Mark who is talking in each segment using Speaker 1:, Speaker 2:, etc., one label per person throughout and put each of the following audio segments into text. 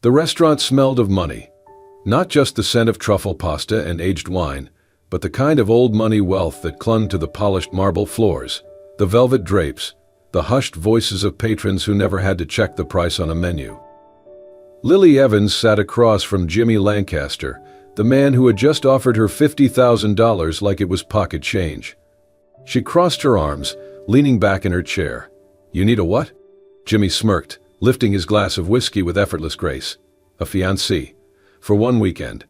Speaker 1: The restaurant smelled of money. Not just the scent of truffle pasta and aged wine, but the kind of old money wealth that clung to the polished marble floors, the velvet drapes, the hushed voices of patrons who never had to check the price on a menu. Lily Evans sat across from Jimmy Lancaster, the man who had just offered her $50,000 like it was pocket change. She crossed her arms, leaning back in her chair. "You need a what?" Jimmy smirked, lifting his glass of whiskey with effortless grace. "A fiancée. For one weekend."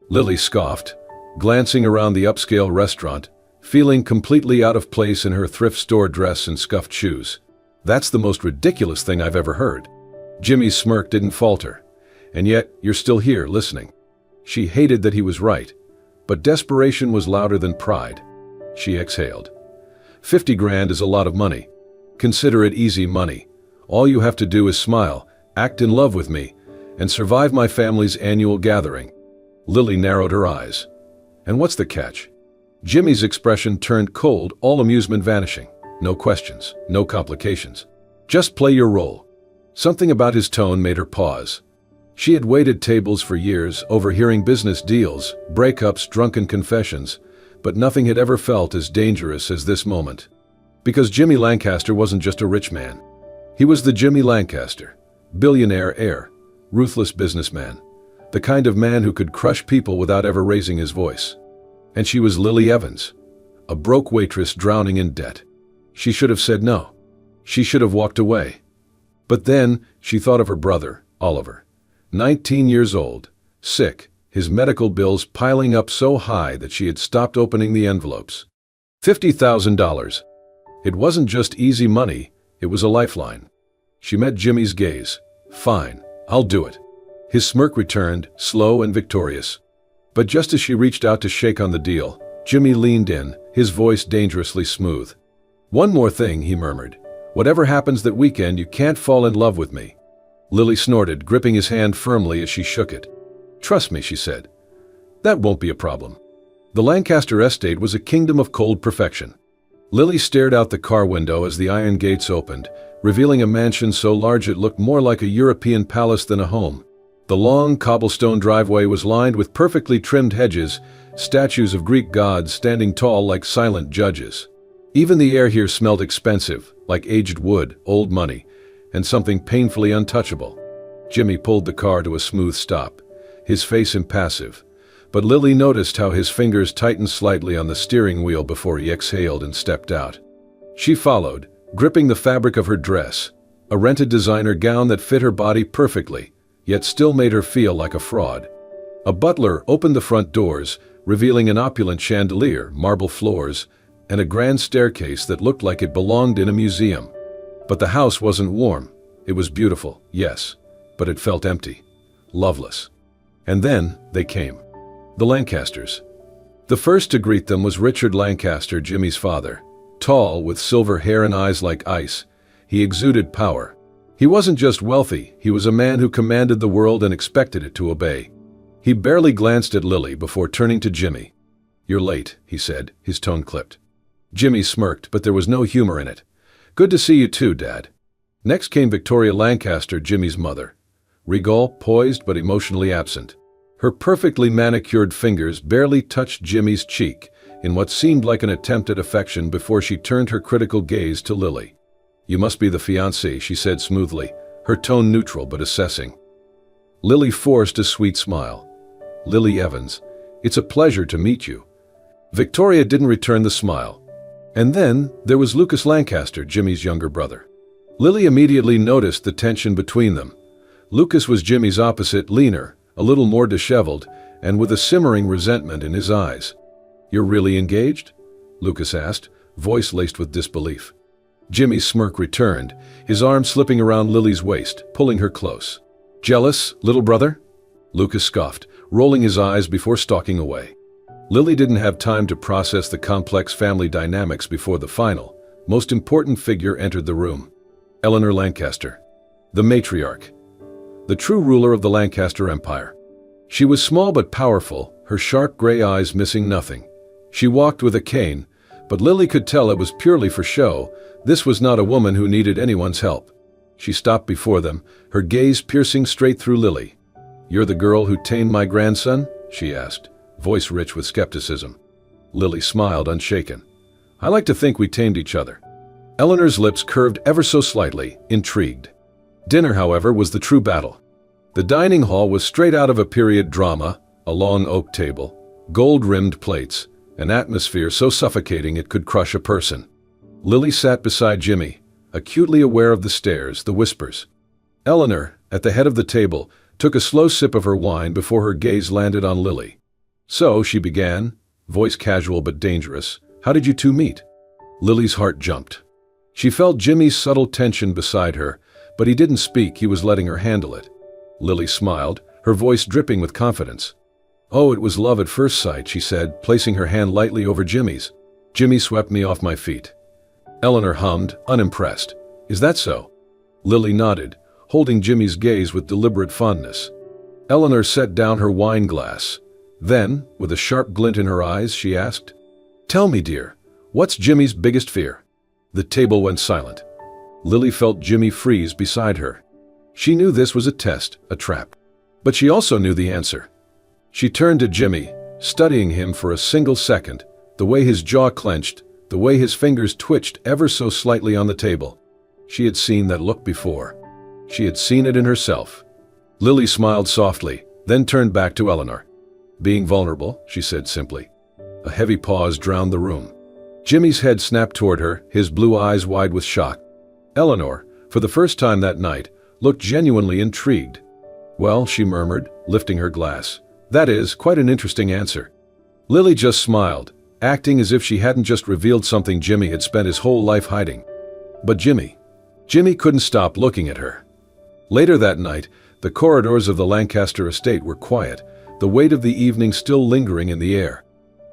Speaker 1: Lily scoffed, glancing around the upscale restaurant, feeling completely out of place in her thrift store dress and scuffed shoes. "That's the most ridiculous thing I've ever heard." Jimmy's smirk didn't falter. "And yet, you're still here, listening." She hated that he was right, but desperation was louder than pride. She exhaled. 50 grand is a lot of money. Consider it easy money. All you have to do is smile, act in love with me, and survive my family's annual gathering. Lily narrowed her eyes. "And what's the catch?" Jimmy's expression turned cold, all amusement vanishing. No questions, no complications. "Just play your role." Something about his tone made her pause. She had waited tables for years, overhearing business deals, breakups, drunken confessions, but nothing had ever felt as dangerous as this moment. Because Jimmy Lancaster wasn't just a rich man. He was the Jimmy Lancaster, billionaire heir, ruthless businessman, the kind of man who could crush people without ever raising his voice. And she was Lily Evans, a broke waitress drowning in debt. She should have said no. She should have walked away. But then she thought of her brother, Oliver, 19 years old, sick, his medical bills piling up so high that she had stopped opening the envelopes. $50,000. It wasn't just easy money, it was a lifeline. She met Jimmy's gaze. "Fine, I'll do it." His smirk returned, slow and victorious. But just as she reached out to shake on the deal, Jimmy leaned in, his voice dangerously smooth. "One more thing," he murmured. "Whatever happens that weekend, you can't fall in love with me." Lily snorted, gripping his hand firmly as she shook it. "Trust me," she said. "That won't be a problem." The Lancaster estate was a kingdom of cold perfection. Lily stared out the car window as the iron gates opened, revealing a mansion so large it looked more like a European palace than a home. The long cobblestone driveway was lined with perfectly trimmed hedges, statues of Greek gods standing tall like silent judges. Even the air here smelled expensive, like aged wood, old money, and something painfully untouchable. Jimmy pulled the car to a smooth stop, his face impassive, but Lily noticed how his fingers tightened slightly on the steering wheel before he exhaled and stepped out. She followed, gripping the fabric of her dress, a rented designer gown that fit her body perfectly, yet still made her feel like a fraud. A butler opened the front doors, revealing an opulent chandelier, marble floors, and a grand staircase that looked like it belonged in a museum. But the house wasn't warm. It was beautiful, yes, but it felt empty, loveless. And then they came. The Lancasters. The first to greet them was Richard Lancaster, Jimmy's father. Tall, with silver hair and eyes like ice, he exuded power. He wasn't just wealthy, he was a man who commanded the world and expected it to obey. He barely glanced at Lily before turning to Jimmy. "You're late," he said, his tone clipped. Jimmy smirked, but there was no humor in it. "Good to see you too, Dad." Next came Victoria Lancaster, Jimmy's mother. Regal, poised but emotionally absent. Her perfectly manicured fingers barely touched Jimmy's cheek in what seemed like an attempt at affection before she turned her critical gaze to Lily. "You must be the fiancée," she said smoothly, her tone neutral but assessing. Lily forced a sweet smile. "Lily Evans, it's a pleasure to meet you." Victoria didn't return the smile. And then there was Lucas Lancaster, Jimmy's younger brother. Lily immediately noticed the tension between them. Lucas was Jimmy's opposite, leaner, a little more disheveled, and with a simmering resentment in his eyes. "You're really engaged?" Lucas asked, voice laced with disbelief. Jimmy's smirk returned, his arm slipping around Lily's waist, pulling her close. "Jealous, little brother?" Lucas scoffed, rolling his eyes before stalking away. Lily didn't have time to process the complex family dynamics before the final, most important figure entered the room. Eleanor Lancaster, the matriarch, the true ruler of the Lancaster Empire. She was small but powerful, her sharp gray eyes missing nothing. She walked with a cane, but Lily could tell it was purely for show. This was not a woman who needed anyone's help. She stopped before them, her gaze piercing straight through Lily. "You're the girl who tamed my grandson?" she asked, voice rich with skepticism. Lily smiled, unshaken. "I like to think we tamed each other." Eleanor's lips curved ever so slightly, intrigued. Dinner, however, was the true battle. The dining hall was straight out of a period drama, a long oak table, gold-rimmed plates, an atmosphere so suffocating it could crush a person. Lily sat beside Jimmy, acutely aware of the stares, the whispers. Eleanor, at the head of the table, took a slow sip of her wine before her gaze landed on Lily. "So," she began, voice casual but dangerous, "how did you two meet?" Lily's heart jumped. She felt Jimmy's subtle tension beside her, but he didn't speak, he was letting her handle it. Lily smiled, her voice dripping with confidence. "Oh, it was love at first sight," she said, placing her hand lightly over Jimmy's. "Jimmy swept me off my feet." Eleanor hummed, unimpressed. "Is that so?" Lily nodded, holding Jimmy's gaze with deliberate fondness. Eleanor set down her wine glass. Then, with a sharp glint in her eyes, she asked, "Tell me, dear, what's Jimmy's biggest fear?" The table went silent. Lily felt Jimmy freeze beside her. She knew this was a test, a trap. But she also knew the answer. She turned to Jimmy, studying him for a single second, the way his jaw clenched, the way his fingers twitched ever so slightly on the table. She had seen that look before. She had seen it in herself. Lily smiled softly, then turned back to Eleanor. "Being vulnerable," she said simply. A heavy pause drowned the room. Jimmy's head snapped toward her, his blue eyes wide with shock. Eleanor, for the first time that night, looked genuinely intrigued. "Well," she murmured, lifting her glass, "that is quite an interesting answer." Lily just smiled, acting as if she hadn't just revealed something Jimmy had spent his whole life hiding. But Jimmy couldn't stop looking at her. Later that night, the corridors of the Lancaster estate were quiet, the weight of the evening still lingering in the air.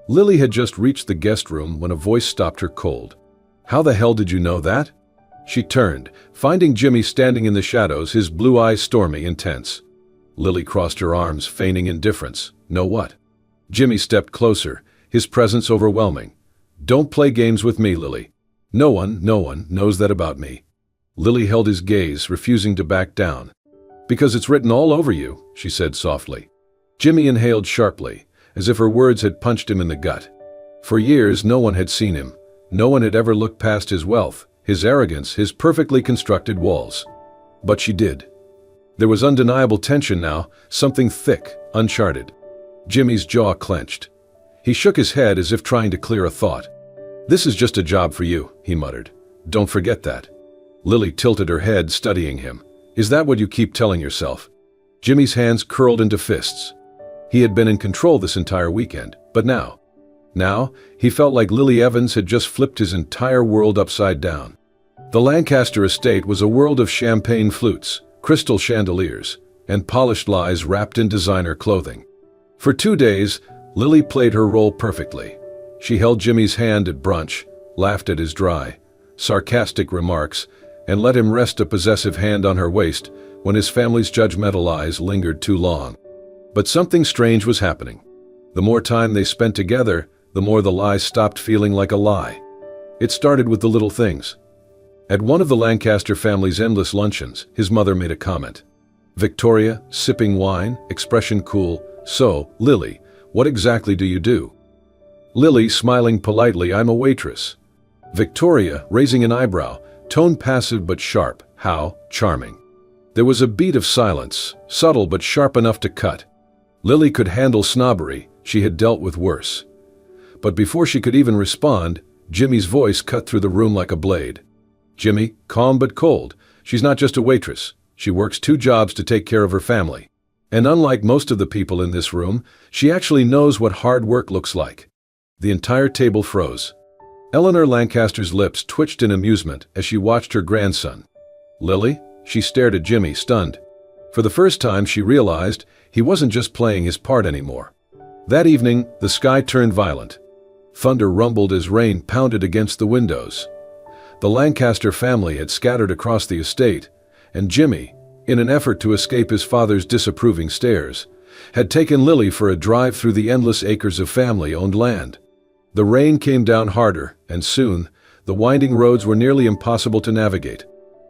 Speaker 1: Lily had just reached the guest room when a voice stopped her cold. "How the hell did you know that?" She turned, finding Jimmy standing in the shadows, his blue eyes stormy, intense. Lily crossed her arms, feigning indifference. "Know what?" Jimmy stepped closer, his presence overwhelming. "Don't play games with me, Lily. No one knows that about me." Lily held his gaze, refusing to back down. "Because it's written all over you," she said softly. Jimmy inhaled sharply, as if her words had punched him in the gut. For years, no one had seen him. No one had ever looked past his wealth, his arrogance, his perfectly constructed walls. But she did. There was undeniable tension now, something thick, uncharted. Jimmy's jaw clenched. He shook his head as if trying to clear a thought. "This is just a job for you," he muttered. "Don't forget that." Lily tilted her head, studying him. "Is that what you keep telling yourself?" Jimmy's hands curled into fists. He had been in control this entire weekend, but now, he felt like Lily Evans had just flipped his entire world upside down. The Lancaster estate was a world of champagne flutes, crystal chandeliers, and polished lies wrapped in designer clothing. For 2 days, Lily played her role perfectly. She held Jimmy's hand at brunch, laughed at his dry, sarcastic remarks, and let him rest a possessive hand on her waist when his family's judgmental eyes lingered too long. But something strange was happening. The more time they spent together, the more the lie stopped feeling like a lie. It started with the little things. At one of the Lancaster family's endless luncheons, his mother made a comment. Victoria, sipping wine, expression cool. "So, Lily, what exactly do you do?" Lily, smiling politely, "I'm a waitress." Victoria, raising an eyebrow, tone passive but sharp. "How charming." There was a beat of silence, subtle but sharp enough to cut. Lily could handle snobbery, she had dealt with worse. But before she could even respond, Jimmy's voice cut through the room like a blade. "Jimmy, calm but cold. She's not just a waitress. She works 2 jobs to take care of her family. And unlike most of the people in this room, she actually knows what hard work looks like." The entire table froze. Eleanor Lancaster's lips twitched in amusement as she watched her grandson. "Lily?" She stared at Jimmy, stunned. For the first time, she realized he wasn't just playing his part anymore. That evening, the sky turned violent. Thunder rumbled as rain pounded against the windows. The Lancaster family had scattered across the estate, and Jimmy, in an effort to escape his father's disapproving stares, had taken Lily for a drive through the endless acres of family-owned land. The rain came down harder, and soon, the winding roads were nearly impossible to navigate.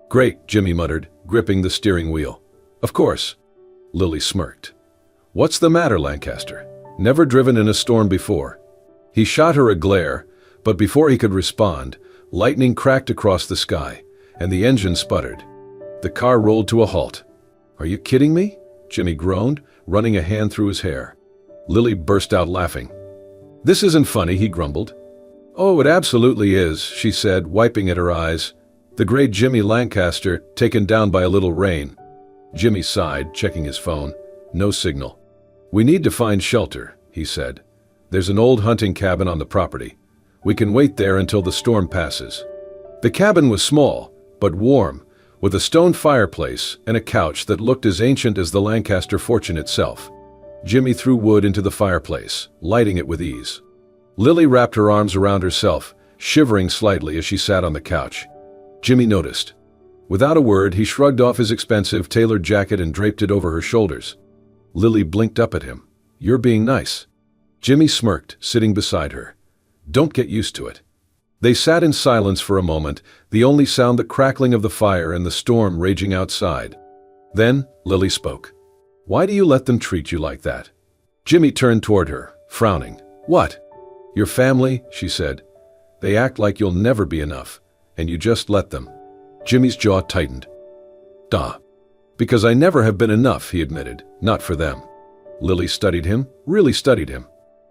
Speaker 1: "Great," Jimmy muttered, gripping the steering wheel. "Of course." Lily smirked. "What's the matter, Lancaster? Never driven in a storm before." He shot her a glare, but before he could respond, lightning cracked across the sky, and the engine sputtered. The car rolled to a halt. "Are you kidding me?" Jimmy groaned, running a hand through his hair. Lily burst out laughing. "This isn't funny," he grumbled. "Oh, it absolutely is," she said, wiping at her eyes. "The great Jimmy Lancaster, taken down by a little rain." Jimmy sighed, checking his phone. No signal. "We need to find shelter," he said. "There's an old hunting cabin on the property. We can wait there until the storm passes." The cabin was small, but warm, with a stone fireplace and a couch that looked as ancient as the Lancaster fortune itself. Jimmy threw wood into the fireplace, lighting it with ease. Lily wrapped her arms around herself, shivering slightly as she sat on the couch. Jimmy noticed. Without a word, he shrugged off his expensive tailored jacket and draped it over her shoulders. Lily blinked up at him. "You're being nice." Jimmy smirked, sitting beside her. "Don't get used to it." They sat in silence for a moment, the only sound the crackling of the fire and the storm raging outside. Then Lily spoke. "Why do you let them treat you like that?" Jimmy turned toward her, frowning. "What?" "Your family," she said. "They act like you'll never be enough, and you just let them." Jimmy's jaw tightened. "Duh. Because I never have been enough," he admitted. "Not for them." Lily studied him, really studied him.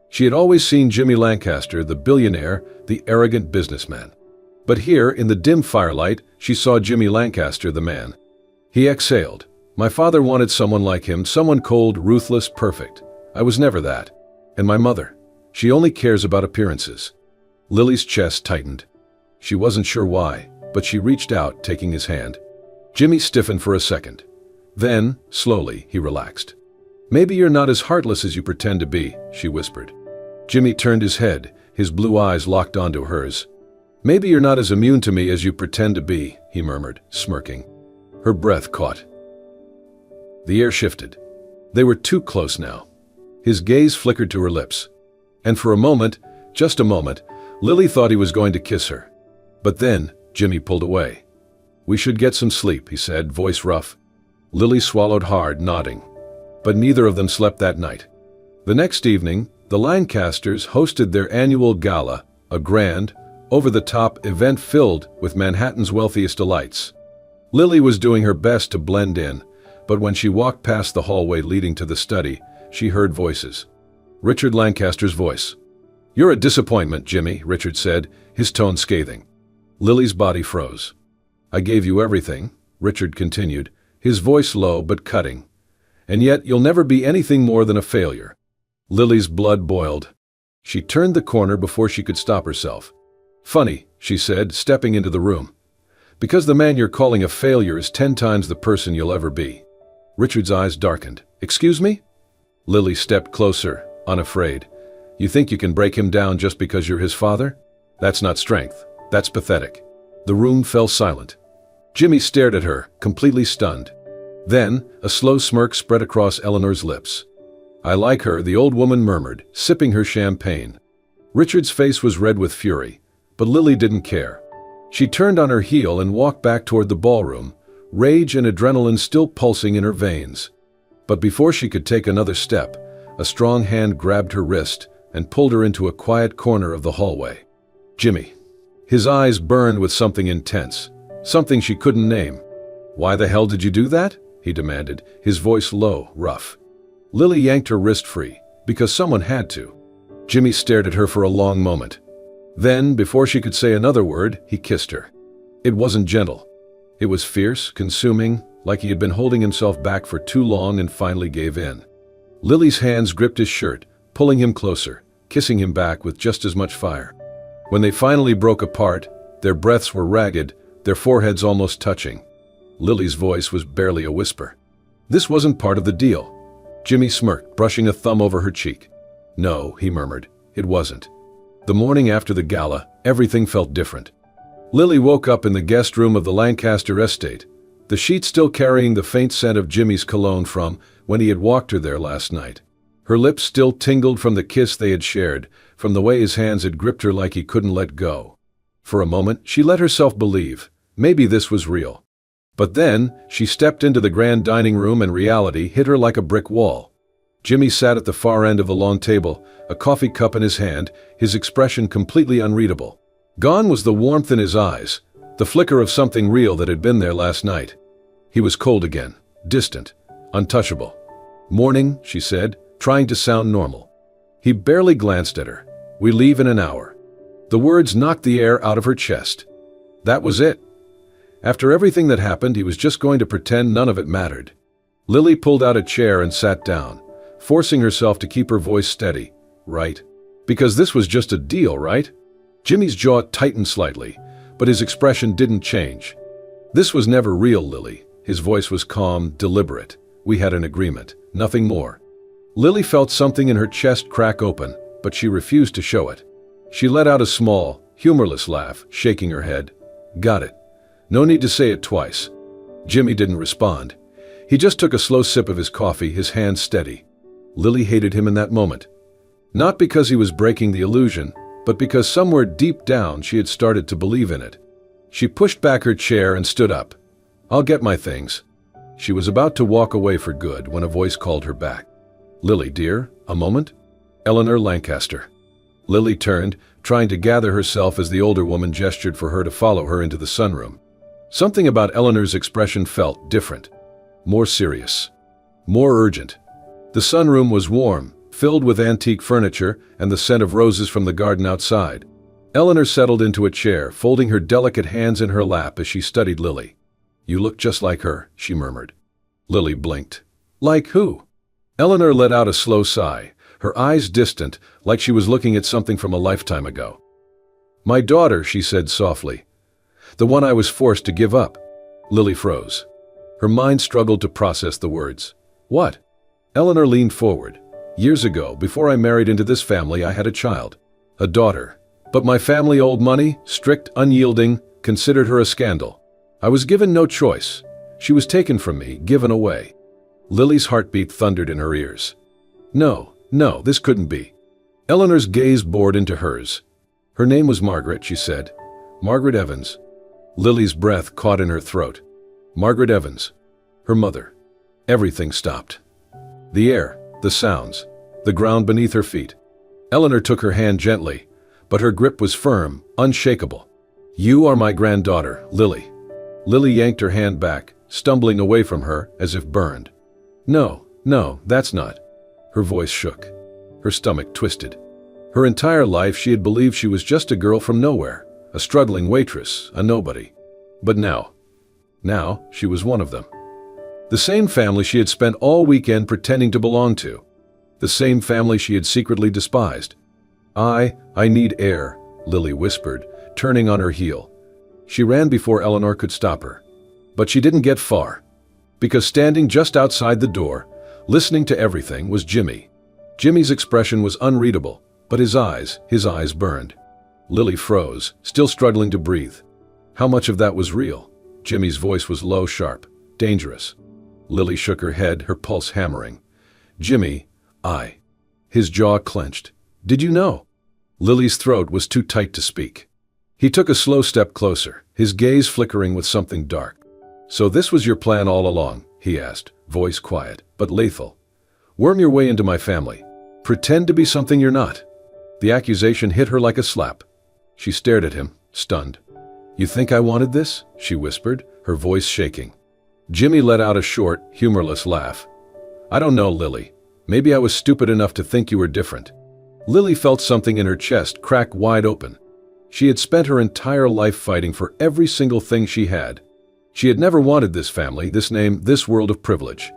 Speaker 1: She had always seen Jimmy Lancaster, the billionaire, the arrogant businessman. But here, in the dim firelight, she saw Jimmy Lancaster, the man. He exhaled. "My father wanted someone like him, someone cold, ruthless, perfect. I was never that. And my mother, she only cares about appearances." Lily's chest tightened. She wasn't sure why, but she reached out, taking his hand. Jimmy stiffened for a second. Then, slowly, he relaxed. "Maybe you're not as heartless as you pretend to be," she whispered. Jimmy turned his head, his blue eyes locked onto hers. "Maybe you're not as immune to me as you pretend to be," he murmured, smirking. Her breath caught. The air shifted. They were too close now. His gaze flickered to her lips. And for a moment, just a moment, Lily thought he was going to kiss her. But then, Jimmy pulled away. "We should get some sleep," he said, voice rough. Lily swallowed hard, nodding. But neither of them slept that night. The next evening, the Lancasters hosted their annual gala, a grand, over-the-top event filled with Manhattan's wealthiest elites. Lily was doing her best to blend in, but when she walked past the hallway leading to the study, she heard voices. Richard Lancaster's voice. "You're a disappointment, Jimmy," Richard said, his tone scathing. Lily's body froze. "I gave you everything," Richard continued, his voice low but cutting. "And yet you'll never be anything more than a failure." Lily's blood boiled. She turned the corner before she could stop herself. "Funny," she said, stepping into the room. "Because the man you're calling a failure is 10 times the person you'll ever be." Richard's eyes darkened. "Excuse me?" Lily stepped closer, unafraid. "You think you can break him down just because you're his father? That's not strength. That's pathetic." The room fell silent. Jimmy stared at her, completely stunned. Then, a slow smirk spread across Eleanor's lips. "I like her," the old woman murmured, sipping her champagne. Richard's face was red with fury, but Lily didn't care. She turned on her heel and walked back toward the ballroom, rage and adrenaline still pulsing in her veins. But before she could take another step, a strong hand grabbed her wrist and pulled her into a quiet corner of the hallway. Jimmy. His eyes burned with something intense, something she couldn't name. "Why the hell did you do that?" he demanded, his voice low, rough. Lily yanked her wrist free, because someone had to. Jimmy stared at her for a long moment. Then, before she could say another word, he kissed her. It wasn't gentle. It was fierce, consuming, like he had been holding himself back for too long and finally gave in. Lily's hands gripped his shirt, pulling him closer, kissing him back with just as much fire. When they finally broke apart, their breaths were ragged, their foreheads almost touching. Lily's voice was barely a whisper. This wasn't part of the deal. Jimmy smirked, brushing a thumb over her cheek. "No," he murmured, "it wasn't." The morning after the gala, everything felt different. Lily woke up in the guest room of the Lancaster estate, the sheet still carrying the faint scent of Jimmy's cologne from when he had walked her there last night. Her lips still tingled from the kiss they had shared, from the way his hands had gripped her like he couldn't let go. For a moment, she let herself believe, maybe this was real. But then, she stepped into the grand dining room and reality hit her like a brick wall. Jimmy sat at the far end of the long table, a coffee cup in his hand, his expression completely unreadable. Gone was the warmth in his eyes, the flicker of something real that had been there last night. He was cold again, distant, untouchable. "Morning," she said, trying to sound normal. He barely glanced at her. "We leave in an hour." The words knocked the air out of her chest. That was it. After everything that happened, he was just going to pretend none of it mattered. Lily pulled out a chair and sat down, forcing herself to keep her voice steady. "Right? Because this was just a deal, right?" Jimmy's jaw tightened slightly, but his expression didn't change. "This was never real, Lily." His voice was calm, deliberate. "We had an agreement, nothing more." Lily felt something in her chest crack open, but she refused to show it. She let out a small, humorless laugh, shaking her head. "Got it. No need to say it twice." Jimmy didn't respond. He just took a slow sip of his coffee, his hands steady. Lily hated him in that moment. Not because he was breaking the illusion, but because somewhere deep down she had started to believe in it. She pushed back her chair and stood up. "I'll get my things." She was about to walk away for good when a voice called her back. "Lily, dear, a moment?" "Eleanor Lancaster." Lily turned, trying to gather herself as the older woman gestured for her to follow her into the sunroom. Something about Eleanor's expression felt different. More serious. More urgent. The sunroom was warm, filled with antique furniture and the scent of roses from the garden outside. Eleanor settled into a chair, folding her delicate hands in her lap as she studied Lily. "You look just like her," she murmured. Lily blinked. "Like who?" Eleanor let out a slow sigh, her eyes distant, like she was looking at something from a lifetime ago. "My daughter," she said softly. "The one I was forced to give up." Lily froze. Her mind struggled to process the words. "What?" Eleanor leaned forward. "Years ago, before I married into this family, I had a child. A daughter. But my family owed money, strict, unyielding, considered her a scandal. I was given no choice. She was taken from me, given away." Lily's heartbeat thundered in her ears. No, this couldn't be. Eleanor's gaze bored into hers. "Her name was Margaret," she said. "Margaret Evans." Lily's breath caught in her throat. Margaret Evans. Her mother. Everything stopped. The air, the sounds, the ground beneath her feet. Eleanor took her hand gently, but her grip was firm, unshakable. "You are my granddaughter, Lily." Lily yanked her hand back, stumbling away from her as if burned. No, that's not." Her voice shook. Her stomach twisted. Her entire life she had believed she was just a girl from nowhere, a struggling waitress, a nobody. But now she was one of them. The same family she had spent all weekend pretending to belong to. The same family she had secretly despised. I need air," Lily whispered, turning on her heel. She ran before Eleanor could stop her. But she didn't get far. Because standing just outside the door, listening to everything, was Jimmy. Jimmy's expression was unreadable, but his eyes burned. Lily froze, still struggling to breathe. How much of that was real? Jimmy's voice was low, sharp, dangerous. Lily shook her head, her pulse hammering. "Jimmy, His jaw clenched. "Did you know?" Lily's throat was too tight to speak. He took a slow step closer, his gaze flickering with something dark. "So this was your plan all along?" he asked, voice quiet, but lethal. "Worm your way into my family. Pretend to be something you're not." The accusation hit her like a slap. She stared at him, stunned. "You think I wanted this?" she whispered, her voice shaking. Jimmy let out a short, humorless laugh. "I don't know, Lily. Maybe I was stupid enough to think you were different." Lily felt something in her chest crack wide open. She had spent her entire life fighting for every single thing she had. She had never wanted this family, this name, this world of privilege.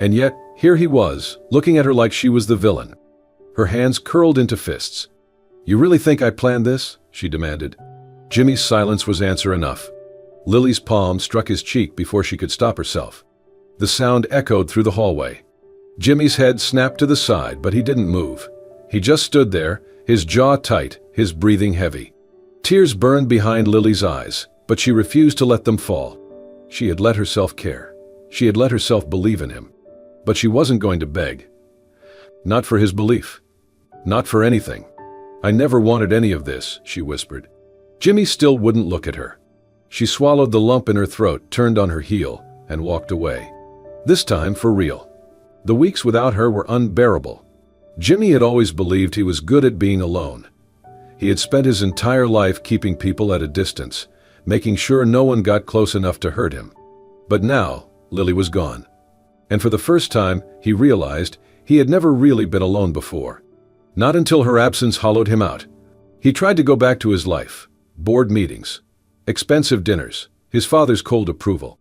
Speaker 1: And yet, here he was, looking at her like she was the villain. Her hands curled into fists. "You really think I planned this?" she demanded. Jimmy's silence was answer enough. Lily's palm struck his cheek before she could stop herself. The sound echoed through the hallway. Jimmy's head snapped to the side, but he didn't move. He just stood there, his jaw tight, his breathing heavy. Tears burned behind Lily's eyes, but she refused to let them fall. She had let herself care. She had let herself believe in him. But she wasn't going to beg. Not for his belief. Not for anything. "I never wanted any of this," she whispered. Jimmy still wouldn't look at her. She swallowed the lump in her throat, turned on her heel, and walked away. This time for real. The weeks without her were unbearable. Jimmy had always believed he was good at being alone. He had spent his entire life keeping people at a distance, making sure no one got close enough to hurt him. But now, Lily was gone. And for the first time, he realized he had never really been alone before. Not until her absence hollowed him out. He tried to go back to his life, board meetings, expensive dinners, his father's cold approval.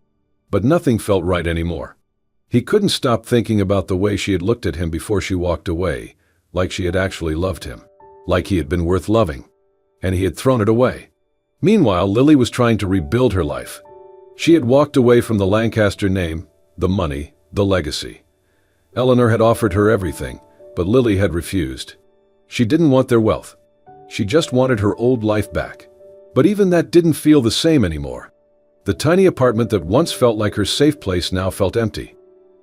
Speaker 1: But nothing felt right anymore. He couldn't stop thinking about the way she had looked at him before she walked away, like she had actually loved him, like he had been worth loving, and he had thrown it away. Meanwhile, Lily was trying to rebuild her life. She had walked away from the Lancaster name, the money, the legacy. Eleanor had offered her everything, but Lily had refused. She didn't want their wealth. She just wanted her old life back. But even that didn't feel the same anymore. The tiny apartment that once felt like her safe place now felt empty.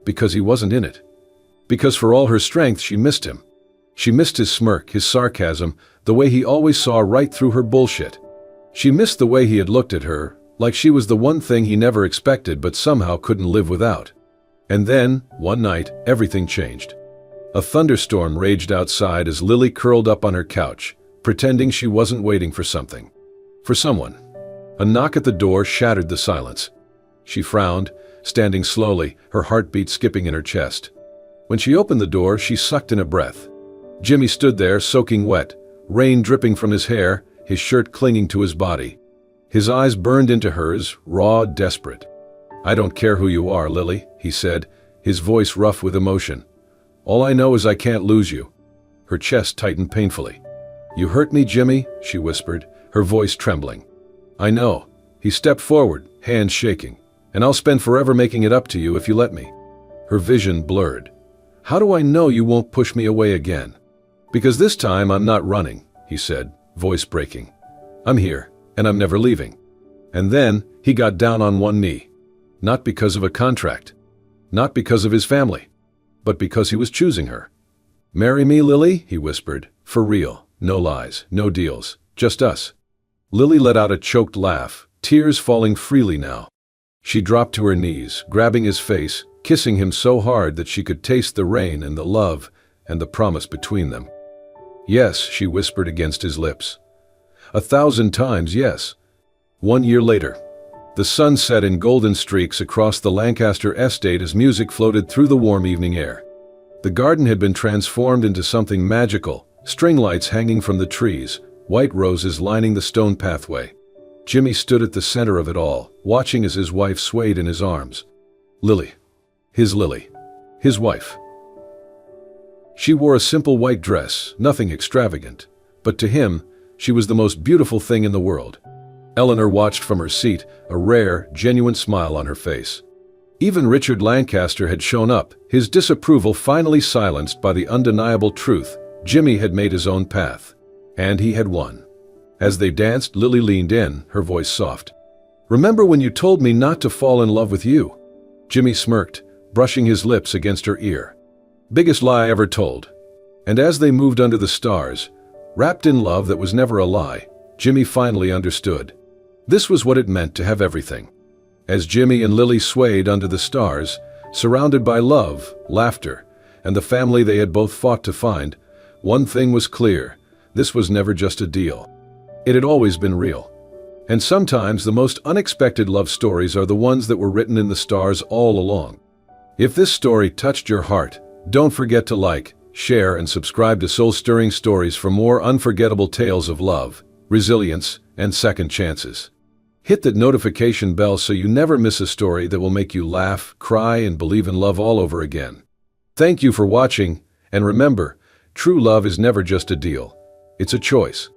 Speaker 1: Because he wasn't in it. Because for all her strength, she missed him. She missed his smirk, his sarcasm, the way he always saw right through her bullshit. She missed the way he had looked at her, like she was the one thing he never expected but somehow couldn't live without. And then, one night, everything changed. A thunderstorm raged outside as Lily curled up on her couch, pretending she wasn't waiting for something. For someone. A knock at the door shattered the silence. She frowned, standing slowly, her heartbeat skipping in her chest. When she opened the door, she sucked in a breath. Jimmy stood there, soaking wet, rain dripping from his hair, his shirt clinging to his body. His eyes burned into hers, raw, desperate. "I don't care who you are, Lily," he said, his voice rough with emotion. "All I know is I can't lose you." Her chest tightened painfully. "You hurt me, Jimmy," she whispered, her voice trembling. "I know." He stepped forward, hands shaking. "And I'll spend forever making it up to you if you let me." Her vision blurred. "How do I know you won't push me away again?" "Because this time I'm not running," he said, voice breaking. "I'm here, and I'm never leaving." And then he got down on one knee. Not because of a contract. Not because of his family. But because he was choosing her. "Marry me, Lily," he whispered. "For real. No lies, no deals. Just us." Lily let out a choked laugh, tears falling freely now. She dropped to her knees, grabbing his face, kissing him so hard that she could taste the rain and the love and the promise between them. "Yes," she whispered against his lips. 1,000 times yes. 1 year later. The sun set in golden streaks across the Lancaster estate as music floated through the warm evening air. The garden had been transformed into something magical, string lights hanging from the trees, white roses lining the stone pathway. Jimmy stood at the center of it all, watching as his wife swayed in his arms. Lily. His Lily. His wife. She wore a simple white dress, nothing extravagant. But to him, she was the most beautiful thing in the world. Eleanor watched from her seat, a rare, genuine smile on her face. Even Richard Lancaster had shown up, his disapproval finally silenced by the undeniable truth. Jimmy had made his own path. And he had won. As they danced, Lily leaned in, her voice soft. "Remember when you told me not to fall in love with you?" Jimmy smirked, brushing his lips against her ear. "Biggest lie ever told." And as they moved under the stars, wrapped in love that was never a lie, Jimmy finally understood. This was what it meant to have everything. As Jimmy and Lily swayed under the stars, surrounded by love, laughter, and the family they had both fought to find, one thing was clear: this was never just a deal. It had always been real. And sometimes the most unexpected love stories are the ones that were written in the stars all along. If this story touched your heart, don't forget to like, share, and subscribe to Soul-Stirring Stories for more unforgettable tales of love, resilience, and second chances. Hit that notification bell so you never miss a story that will make you laugh, cry, and believe in love all over again. Thank you for watching, and remember, true love is never just a deal. It's a choice.